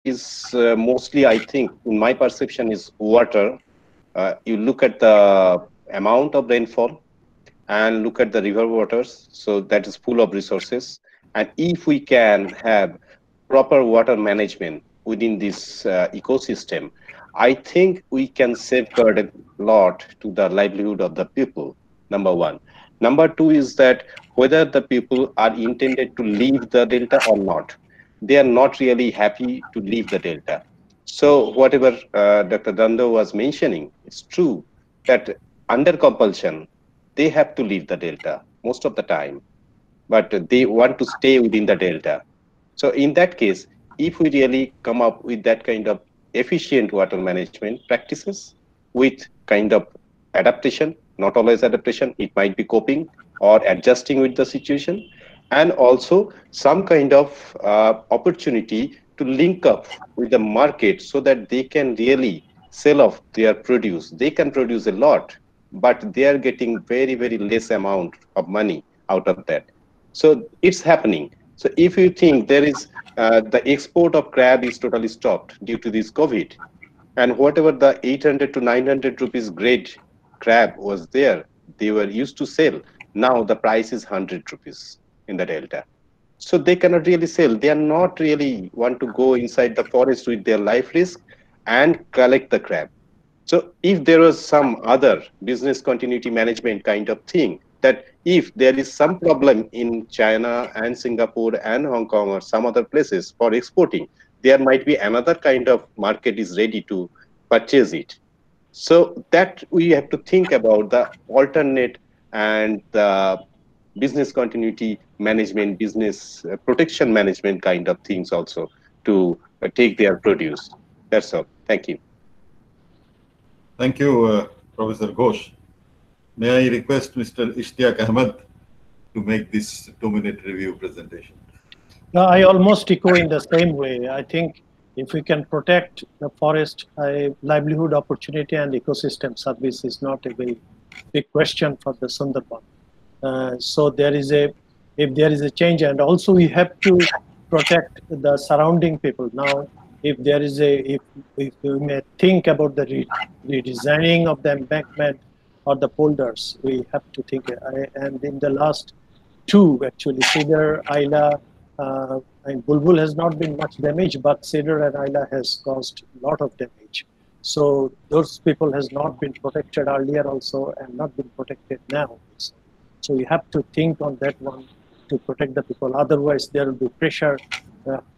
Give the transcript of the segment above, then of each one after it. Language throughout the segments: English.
is mostly, I think, in my perception, is water. You look at the amount of rainfall and look at the river waters. So that is full of resources. And if we can have proper water management within this ecosystem, I think we can safeguard a lot to the livelihood of the people, number one. Number two is that whether the people are intended to leave the delta or not, they are not really happy to leave the delta. So whatever Dr. Dando was mentioning, it's true that under compulsion, they have to leave the delta most of the time, but they want to stay within the delta. So in that case, if we really come up with that kind of efficient water management practices with kind of adaptation, not always adaptation, it might be coping or adjusting with the situation, and also some kind of opportunity to link up with the market so that they can really sell off their produce. They can produce a lot, but they are getting very, very less amount of money out of that. So it's happening. So if you think there is the export of crab is totally stopped due to this COVID, and whatever the 800 to 900 rupees grade crab was there, they were used to sell. Now the price is 100 rupees in the delta. So they cannot really sell. They are not really want to go inside the forest with their life risk and collect the crab. So if there was some other business continuity management kind of thing, that if there is some problem in China and Singapore and Hong Kong or some other places for exporting, there might be another kind of market is ready to purchase it. So that we have to think about the alternate and the business continuity management, business protection management kind of things also to take their produce. That's all. Thank you. Thank you, Professor Ghosh. May I request Mr. Ishtiaq Ahmed to make this 2-minute review presentation? No, I almost echo in the same way. I think if we can protect the forest, livelihood opportunity and ecosystem service is not a very big question for the Sundarban. So if there is a change, and also we have to protect the surrounding people. Now, if there is if we may think about the redesigning of the embankment or the polders, we have to think. And in the last two, actually, Cedar, Isla, and Bulbul has not been much damage, but Cedar and Isla has caused a lot of damage. So those people has not been protected earlier also and not been protected now. So you have to think on that one to protect the people. Otherwise, there will be pressure.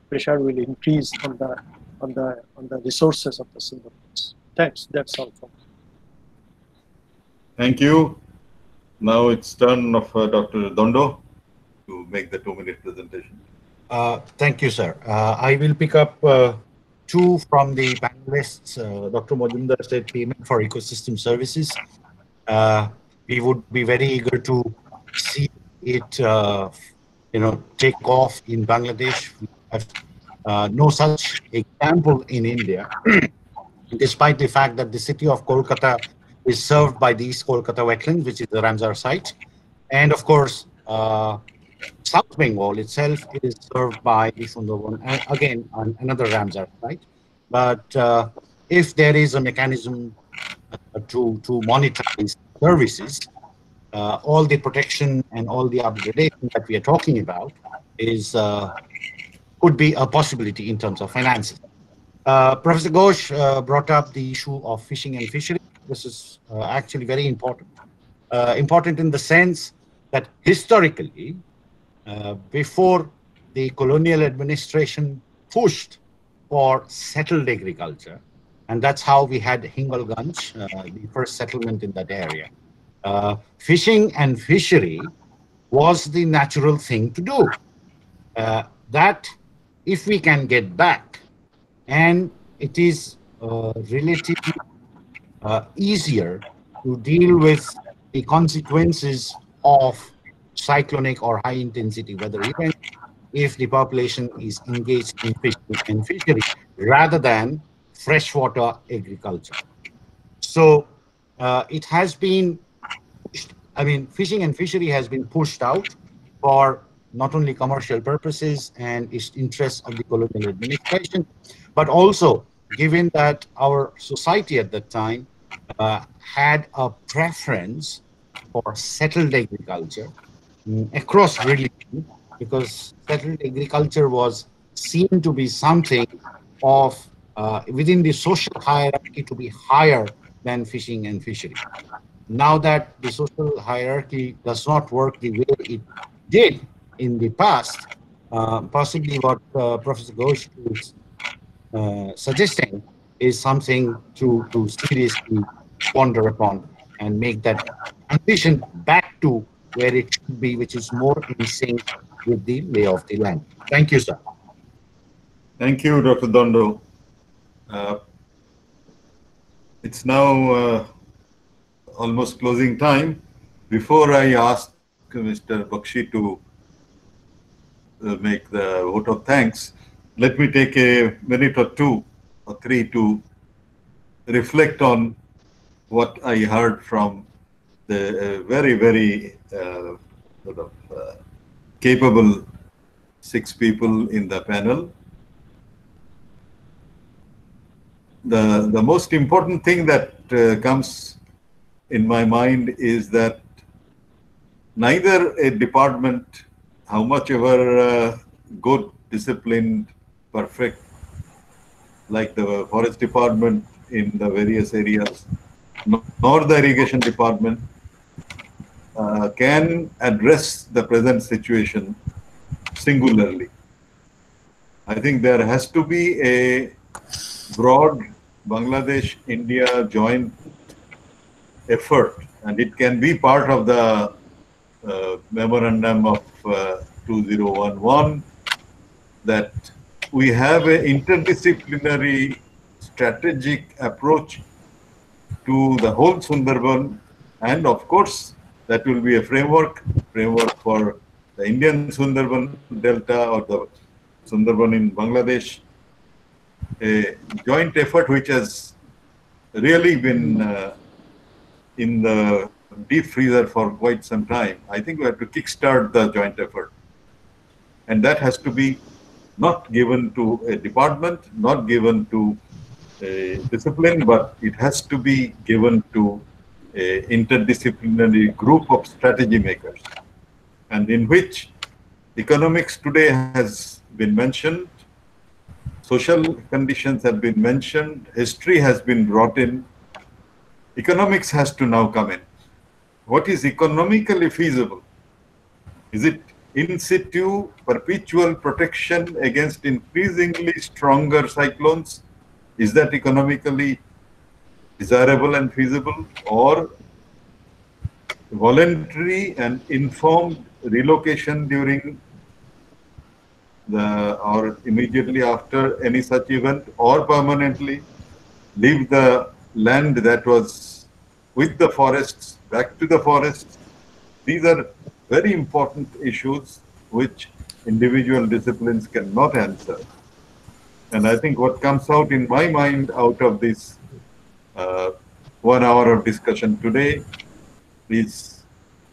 Pressure will increase on the resources of the Sundarbans. Thanks. That's all from me. Thank you. Now it's turn of Dr. Dondo to make the 2-minute presentation. Thank you, sir. I will pick up two from the panelists. Dr. Majumdar said payment for ecosystem services. We would be very eager to see it, take off in Bangladesh. We have no such example in India, despite the fact that the city of Kolkata is served by the East Kolkata wetlands, which is the Ramsar site. And of course, South Bengal itself is served by the Sundarban, again, another Ramsar site. But if there is a mechanism to monetize services, all the protection and all the upgradation that we are talking about could be a possibility in terms of finances. Professor Ghosh brought up the issue of fishing and fishery. This is actually very important. Important in the sense that historically, before the colonial administration pushed for settled agriculture, and that's how we had Hingolganj, the first settlement in that area. Fishing and fishery was the natural thing to do. That, if we can get back, and it is relatively easier to deal with the consequences of cyclonic or high intensity weather events if the population is engaged in fishing and fishery rather than freshwater agriculture. So it has been, fishing and fishery has been pushed out for not only commercial purposes and its interests of the colonial administration, but also given that our society at that time had a preference for settled agriculture across religion, because settled agriculture was seen to be something of within the social hierarchy to be higher than fishing and fishery. Now that the social hierarchy does not work the way it did in the past, possibly what Professor Ghosh is suggesting is something to seriously ponder upon and make that transition back to where it should be, which is more in sync with the lay of the land. Thank you, sir. Thank you, Dr. Dondo. Uh, it's now almost closing time. Before I ask Mr. Bakshi to make the vote of thanks, let me take a minute or two or three to reflect on what I heard from the very sort of capable 6 people in the panel. The most important thing that comes in my mind is that neither a department, how much ever good, disciplined, perfect, like the forest department in the various areas, nor the irrigation department can address the present situation singularly. I think there has to be a broad Bangladesh-India joint effort, and it can be part of the memorandum of 2011, that we have an interdisciplinary strategic approach to the whole Sundarban, and of course that will be a framework for the Indian Sundarban Delta or the Sundarban in Bangladesh, a joint effort which has really been in the deep freezer for quite some time. I think we have to kickstart the joint effort, and that has to be not given to a department, not given to a discipline, but it has to be given to a interdisciplinary group of strategy makers, and in which economics today has been mentioned, social conditions have been mentioned, history has been brought in, economics has to now come in. What is economically feasible? Is it in situ perpetual protection against increasingly stronger cyclones? Is that economically desirable and feasible? Or voluntary and informed relocation during or immediately after any such event, or permanently leave the land that was with the forests back to the forests? These are very important issues which individual disciplines cannot answer. And I think what comes out in my mind out of this 1 hour of discussion today is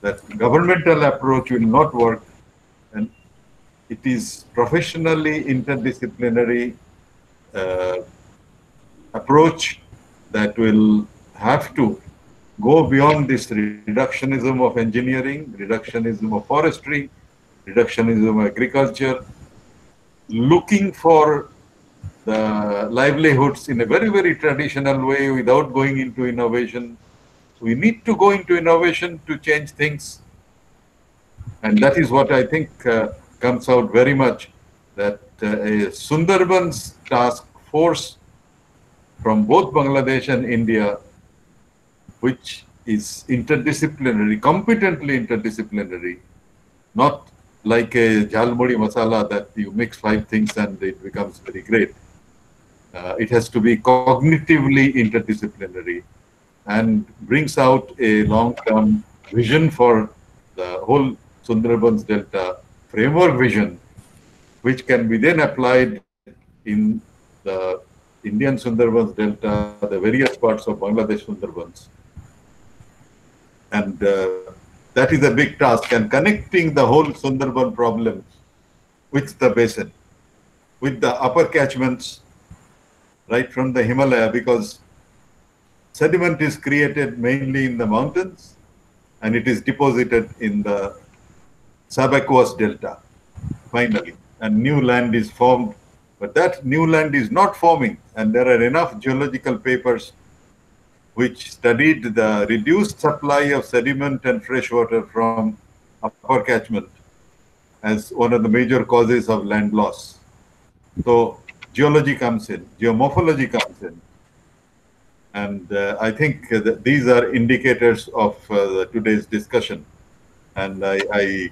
that governmental approach will not work, and it is professionally interdisciplinary approach that will have to go beyond this reductionism of engineering, reductionism of forestry, reductionism of agriculture, looking for the livelihoods in a very traditional way without going into innovation. We need to go into innovation to change things. And that is what I think comes out very much, that a Sundarbans task force from both Bangladesh and India, which is interdisciplinary, competently interdisciplinary, not like a jhalmuri masala that you mix 5 things and it becomes very great. It has to be cognitively interdisciplinary and brings out a long-term vision for the whole Sundarbans Delta framework vision, which can be then applied in the Indian Sundarbans Delta, the various parts of Bangladesh Sundarbans. And That is a big task, and connecting the whole Sundarban problem with the basin, with the upper catchments, right from the Himalaya, because sediment is created mainly in the mountains and it is deposited in the subaqueous delta, finally, and new land is formed. But that new land is not forming, and there are enough geological papers which studied the reduced supply of sediment and fresh water from upper catchment as one of the major causes of land loss. So geology comes in, geomorphology comes in. And I think that these are indicators of today's discussion. And I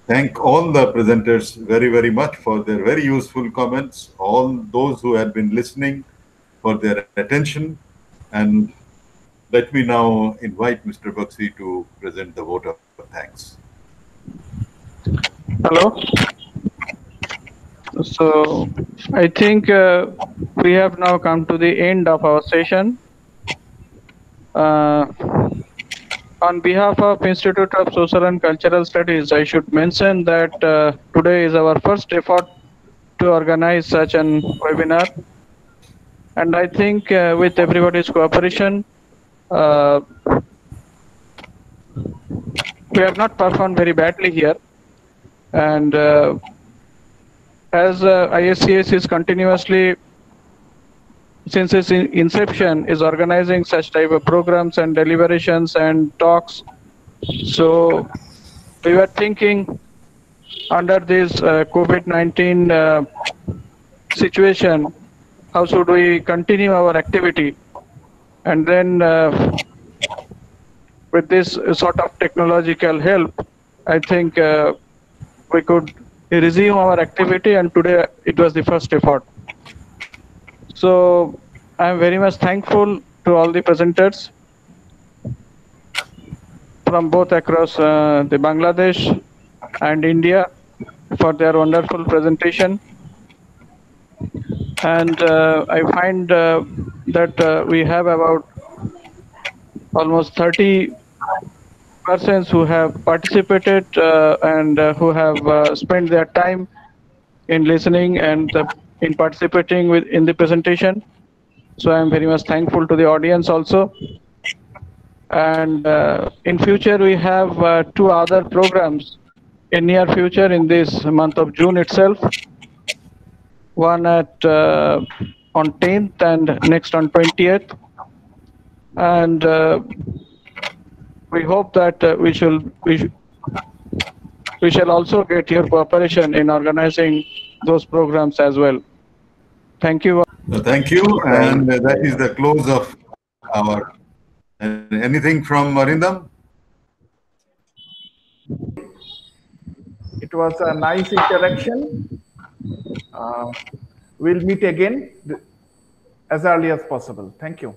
thank all the presenters very, very much for their very useful comments, all those who have been listening for their attention. And let me now invite Mr. Bakshi to present the vote of thanks. Hello. So I think we have now come to the end of our session. On behalf of Institute of Social and Cultural Studies, I should mention that today is our first effort to organize such an webinar. And I think with everybody's cooperation, we have not performed very badly here. And as ISCS is continuously, since its inception, is organizing such type of programs and deliberations and talks. So we were thinking under this COVID-19 situation, how should we continue our activity? And then with this sort of technological help, I think we could resume our activity, and today it was the first effort. So I'm very much thankful to all the presenters from both across the Bangladesh and India for their wonderful presentation. And I find that we have about almost 30 persons who have participated and who have spent their time in listening and in participating in the presentation. So I am very much thankful to the audience also. And in future we have 2 other programs in near future in this month of June itself. One at on 10th and next on 20th. And we hope that we shall also get your cooperation in organizing those programs as well. Thank you. Thank you, and that is the close of our. Anything from Arindam? It was a nice interaction. We'll meet again as early as possible. Thank you.